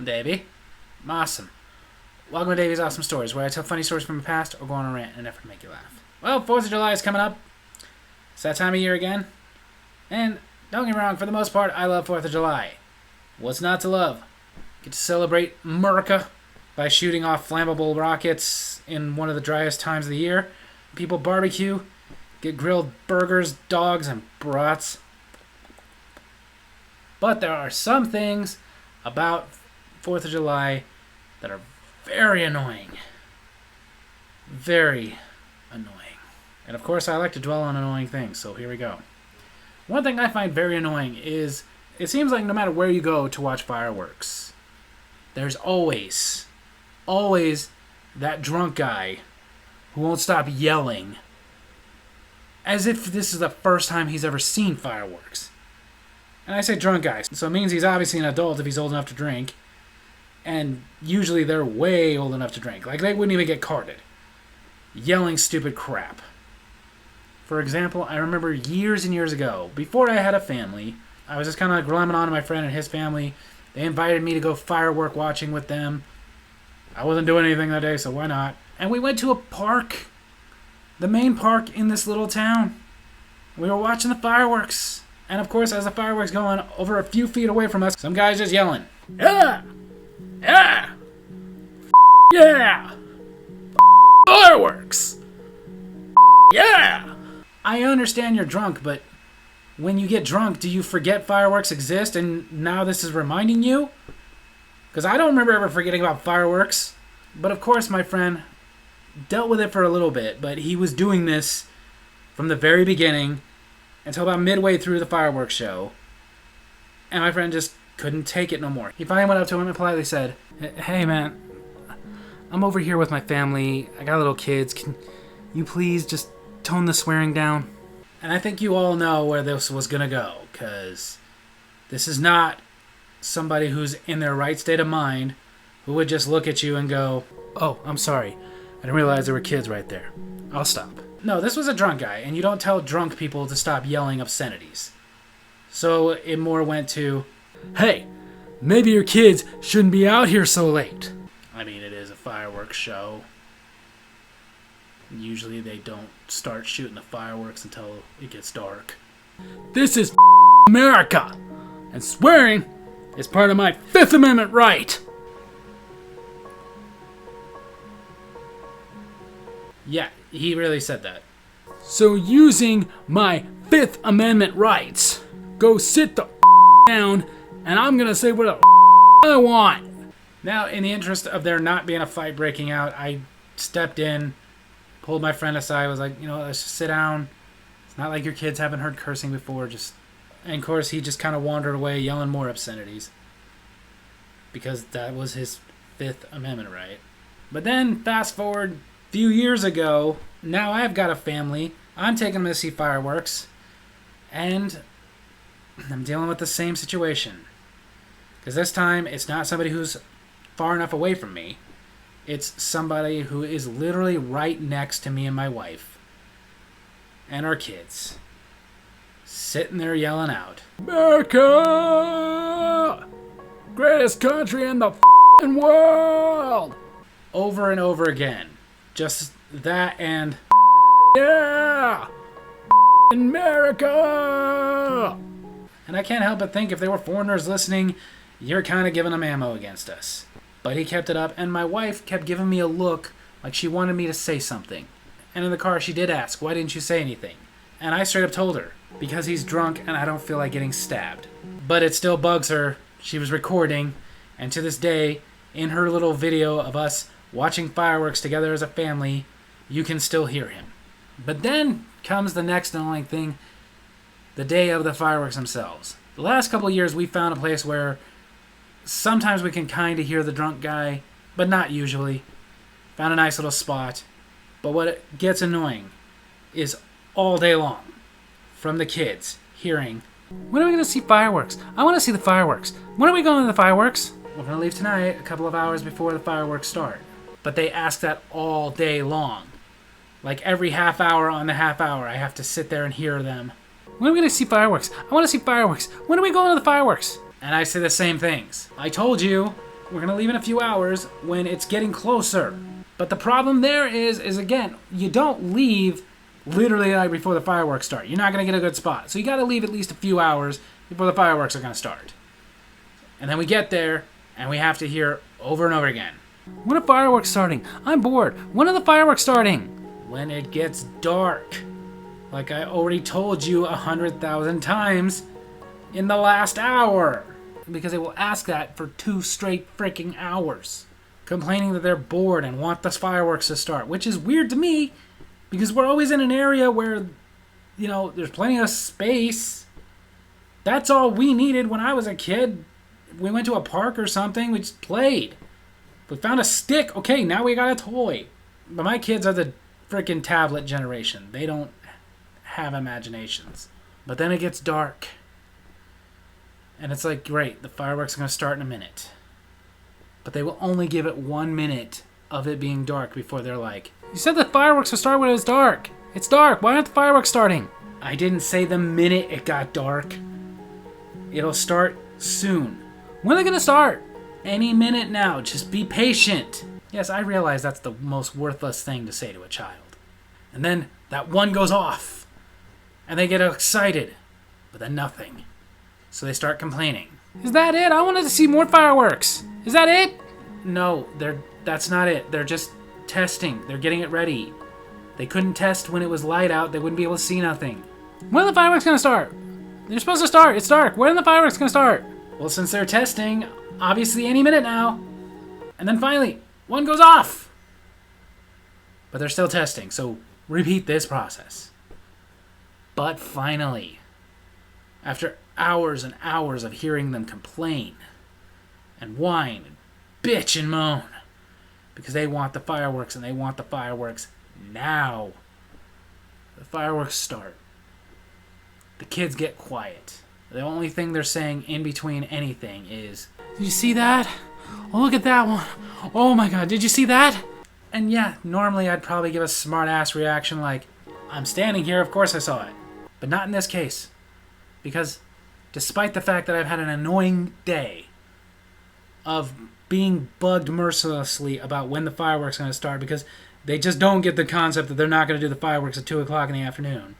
I'm Davy. I'm awesome. Welcome to Davy's Awesome Stories, where I tell funny stories from the past or go on a rant in an effort to make you laugh. Well, 4th of July is coming up. It's that time of year again. And don't get me wrong, for the most part, I love 4th of July. What's not to love? Get to celebrate America by shooting off flammable rockets in one of the driest times of the year. People barbecue, get grilled burgers, dogs, and brats. But there are some things about 4th of July that are very annoying. Very annoying. And of course, I like to dwell on annoying things, so here we go. One thing I find very annoying is it seems like no matter where you go to watch fireworks, there's always that drunk guy who won't stop yelling as if this is the first time he's ever seen fireworks. And I say drunk guy, so it means he's obviously an adult if he's old enough to drink. And usually they're way old enough to drink. Like, they wouldn't even get carded. Yelling stupid crap. For example, I remember years and years ago, before I had a family, I was just kind of like glemming on to my friend and his family. They invited me to go firework watching with them. I wasn't doing anything that day, so why not? And we went to a park. The main park in this little town. We were watching the fireworks. And of course, as the fireworks going over a few feet away from us, some guy's just yelling, "Yeah! Yeah! Yeah! Fireworks! Yeah!" I understand you're drunk, but when you get drunk, do you forget fireworks exist and now this is reminding you? Because I don't remember ever forgetting about fireworks. But of course, my friend dealt with it for a little bit, but he was doing this from the very beginning until about midway through the fireworks show. And my friend just couldn't take it no more. He finally went up to him and politely said, "Hey man, I'm over here with my family. I got little kids. Can you please just tone the swearing down?" And I think you all know where this was going to go, because this is not somebody who's in their right state of mind who would just look at you and go, "Oh, I'm sorry. I didn't realize there were kids right there. I'll stop." No, this was a drunk guy, and you don't tell drunk people to stop yelling obscenities. So it more went to, "Hey, maybe your kids shouldn't be out here so late." I mean, it is a fireworks show. Usually they don't start shooting the fireworks until it gets dark. This is America, and swearing is part of my Fifth Amendment right. Yeah, he really said that. So using my Fifth Amendment rights, go sit the down, and I'm gonna say what the I want. Now, in the interest of there not being a fight breaking out, I stepped in, pulled my friend aside, was like, let's just sit down. It's not like your kids haven't heard cursing before. And of course, he just kind of wandered away yelling more obscenities. Because that was his Fifth Amendment right. But then, fast forward a few years ago, now I've got a family. I'm taking them to see fireworks. And I'm dealing with the same situation. Because this time, it's not somebody who's far enough away from me. It's somebody who is literally right next to me and my wife. And our kids. Sitting there yelling out, "America! Greatest country in the world!" Over and over again. Just that and, "Yeah! America!" And I can't help but think if there were foreigners listening, you're kind of giving them ammo against us. But he kept it up, and my wife kept giving me a look like she wanted me to say something. And in the car, she did ask, "Why didn't you say anything?" And I straight up told her, because he's drunk and I don't feel like getting stabbed. But it still bugs her. She was recording, and to this day, in her little video of us watching fireworks together as a family, you can still hear him. But then comes the next annoying thing, the day of the fireworks themselves. The last couple of years, we found a place where sometimes we can kind of hear the drunk guy, but not usually. Found a nice little spot. But what gets annoying is all day long, from the kids, hearing, "When are we going to see fireworks? I want to see the fireworks. When are we going to the fireworks?" "We're going to leave tonight, a couple of hours before the fireworks start." But they ask that all day long. Like every half hour on the half hour, I have to sit there and hear them. "When are we going to see fireworks? I want to see fireworks. When are we going to the fireworks?" And I say the same things. "I told you We're gonna leave in a few hours when it's getting closer. But the problem there is again, you don't leave literally right before the fireworks start. You're not gonna get a good spot. So you gotta leave at least a few hours before the fireworks are gonna start. And then we get there, and we have to hear over and over again. When are fireworks starting? I'm bored. When are the fireworks starting? When it gets dark. Like I already told you 100,000 times in the last hour. Because they will ask that for 2 straight freaking hours. Complaining that they're bored and want the fireworks to start. Which is weird to me, because we're always in an area where, you know, there's plenty of space. That's all we needed when I was a kid. We went to a park or something, we just played. We found a stick, okay, now we got a toy. But my kids are the freaking tablet generation. They don't have imaginations. But then it gets dark. And it's like, great, the fireworks are going to start in a minute. But they will only give it 1 minute of it being dark before they're like, you said the fireworks would start when it's dark. It's dark, why aren't the fireworks starting? I didn't say the minute it got dark. It'll start soon. When are they going to start? Any minute now. Just be patient. Yes, I realize that's the most worthless thing to say to a child. And then that one goes off. And they get excited. But then nothing. So they start complaining. Is that it? I wanted to see more fireworks. Is that it? No, that's not it. They're just testing. They're getting it ready. They couldn't test when it was light out. They wouldn't be able to see nothing. When are the fireworks going to start? They're supposed to start. It's dark. When are the fireworks going to start? Well, since they're testing, obviously any minute now. And then finally, one goes off. But they're still testing, so repeat this process. But finally, after hours and hours of hearing them complain and whine and bitch and moan because they want the fireworks and they want the fireworks now, the fireworks start. The kids get quiet. The only thing they're saying in between anything is, did you see that? Oh, look at that one. Oh my god, did you see that? And yeah, normally I'd probably give a smart-ass reaction like, I'm standing here, of course I saw it. But not in this case. Because despite the fact that I've had an annoying day of being bugged mercilessly about when the fireworks are going to start, because they just don't get the concept that they're not going to do the fireworks at 2 o'clock in the afternoon,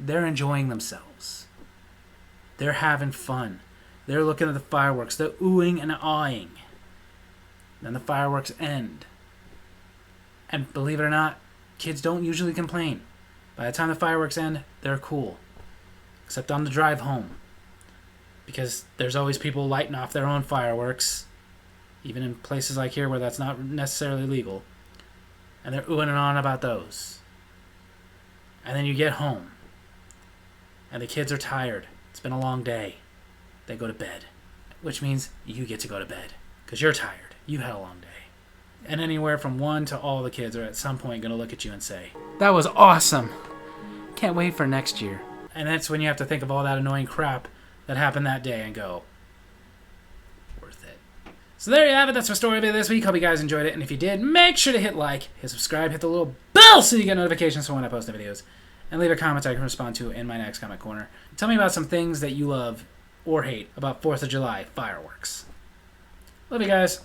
they're enjoying themselves. They're having fun. They're looking at the fireworks. They're oohing and aahing. Then the fireworks end. And believe it or not, kids don't usually complain. By the time the fireworks end, they're cool. Except on the drive home. Because there's always people lighting off their own fireworks. Even in places like here where that's not necessarily legal. And they're oohing and on about those. And then you get home. And the kids are tired. It's been a long day. They go to bed. Which means you get to go to bed. Because you're tired. You had a long day. And anywhere from one to all the kids are at some point going to look at you and say, that was awesome. Can't wait for next year. And that's when you have to think of all that annoying crap that happened that day and go, worth it. So there you have it. That's my story of this week. Hope you guys enjoyed it. And if you did, make sure to hit like, hit subscribe, hit the little bell so you get notifications for when I post the videos. And leave a comment I can respond to in my next comment corner. Tell me about some things that you love or hate about 4th of July fireworks. Love you guys.